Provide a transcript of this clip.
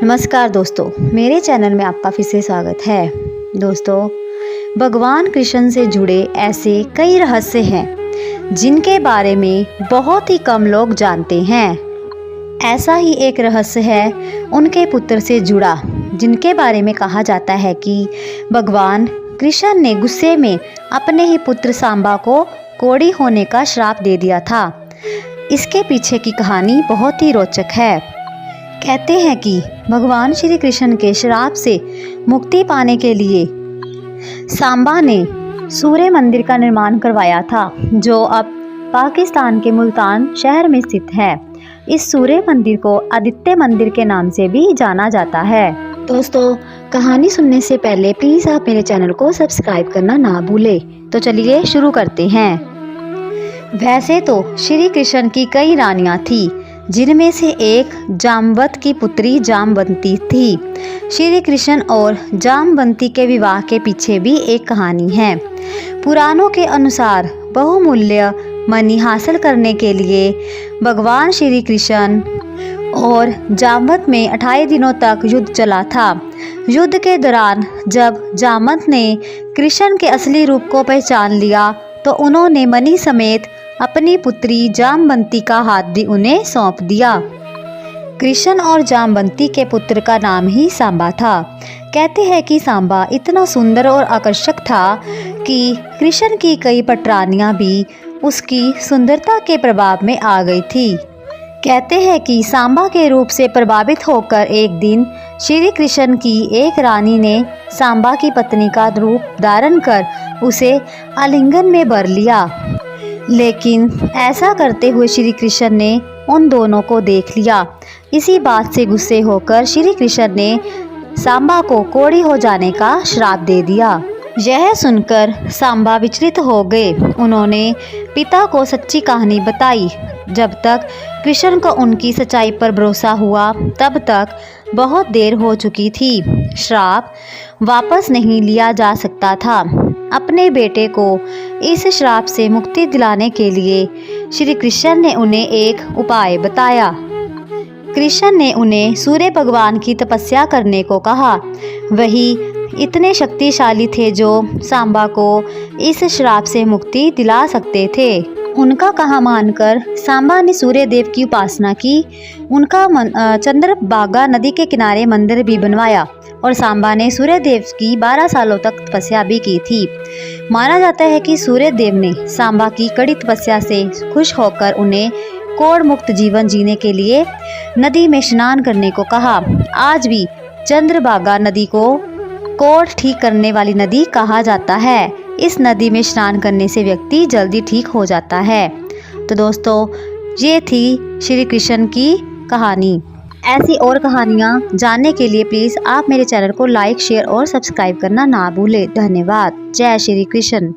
नमस्कार दोस्तों, मेरे चैनल में आपका फिर से स्वागत है। दोस्तों, भगवान कृष्ण से जुड़े ऐसे कई रहस्य हैं जिनके बारे में बहुत ही कम लोग जानते हैं। ऐसा ही एक रहस्य है उनके पुत्र से जुड़ा, जिनके बारे में कहा जाता है कि भगवान कृष्ण ने गुस्से में अपने ही पुत्र सांबा को कोढ़ी होने का श्राप दे दिया था। इसके पीछे की कहानी बहुत ही रोचक है। कहते हैं कि भगवान श्री कृष्ण के श्राप से मुक्ति पाने के लिए सांबा ने सूर्य मंदिर का निर्माण करवाया था, जो अब पाकिस्तान के मुल्तान शहर में स्थित है। इस सूर्य मंदिर को आदित्य मंदिर के नाम से भी जाना जाता है। दोस्तों, कहानी सुनने से पहले प्लीज़ आप मेरे चैनल को सब्सक्राइब करना ना भूलें। तो चलिए शुरू करते हैं। वैसे तो श्री कृष्ण की कई रानियां थी, जिनमें से एक जाम्बवत की पुत्री जामवंती थी। श्री कृष्ण और जामवंती के विवाह के पीछे भी एक कहानी है। पुराणों के अनुसार बहुमूल्य मणि हासिल करने के लिए भगवान श्री कृष्ण और जामवंत में 28 दिनों तक युद्ध चला था। युद्ध के दौरान जब जामवंत ने कृष्ण के असली रूप को पहचान लिया, तो उन्होंने मणि समेत अपनी पुत्री जामवंती का हाथ भी उन्हें सौंप दिया। कृष्ण और जामवंती के पुत्र का नाम ही सांबा था। कहते हैं कि सांबा इतना सुंदर और आकर्षक था कि कृष्ण की कई पटरानियां भी उसकी सुंदरता के प्रभाव में आ गई थी। कहते हैं कि सांबा के रूप से प्रभावित होकर एक दिन श्री कृष्ण की एक रानी ने सांबा की पत्नी का रूप धारण कर उसे आलिंगन में भर लिया। लेकिन ऐसा करते हुए श्री कृष्ण ने उन दोनों को देख लिया। इसी बात से गुस्से होकर श्री कृष्ण ने सांबा को कोढ़ी हो जाने का श्राप दे दिया। यह सुनकर सांबा विचलित हो गए। उन्होंने पिता को सच्ची कहानी बताई। जब तक कृष्ण को उनकी सच्चाई पर भरोसा हुआ, तब तक बहुत देर हो चुकी थी। श्राप वापस नहीं लिया जा सकता था। अपने बेटे को इस श्राप से मुक्ति दिलाने के लिए श्री कृष्ण ने उन्हें एक उपाय बताया। कृष्ण ने उन्हें सूर्य भगवान की तपस्या करने को कहा। वही इतने शक्तिशाली थे जो सांबा को इस श्राप से मुक्ति दिला सकते थे। उनका कहा मानकर सांबा ने सूर्य देव की उपासना की। उनका चंद्रभागा नदी के किनारे मंदिर भी बनवाया और सांबा ने सूर्य देव की 12 सालों तक तपस्या भी की थी। माना जाता है कि सूर्य देव ने सांबा की कड़ी तपस्या से खुश होकर उन्हें कोढ़ मुक्त जीवन जीने के लिए नदी में स्नान करने को कहा। आज भी चंद्रभागा नदी को कोढ़ ठीक करने वाली नदी कहा जाता है। इस नदी में स्नान करने से व्यक्ति जल्दी ठीक हो जाता है। तो दोस्तों, ये थी श्री कृष्ण की कहानी। ऐसी और कहानियाँ जानने के लिए प्लीज़ आप मेरे चैनल को लाइक, शेयर और सब्सक्राइब करना ना भूलें। धन्यवाद। जय श्री कृष्ण।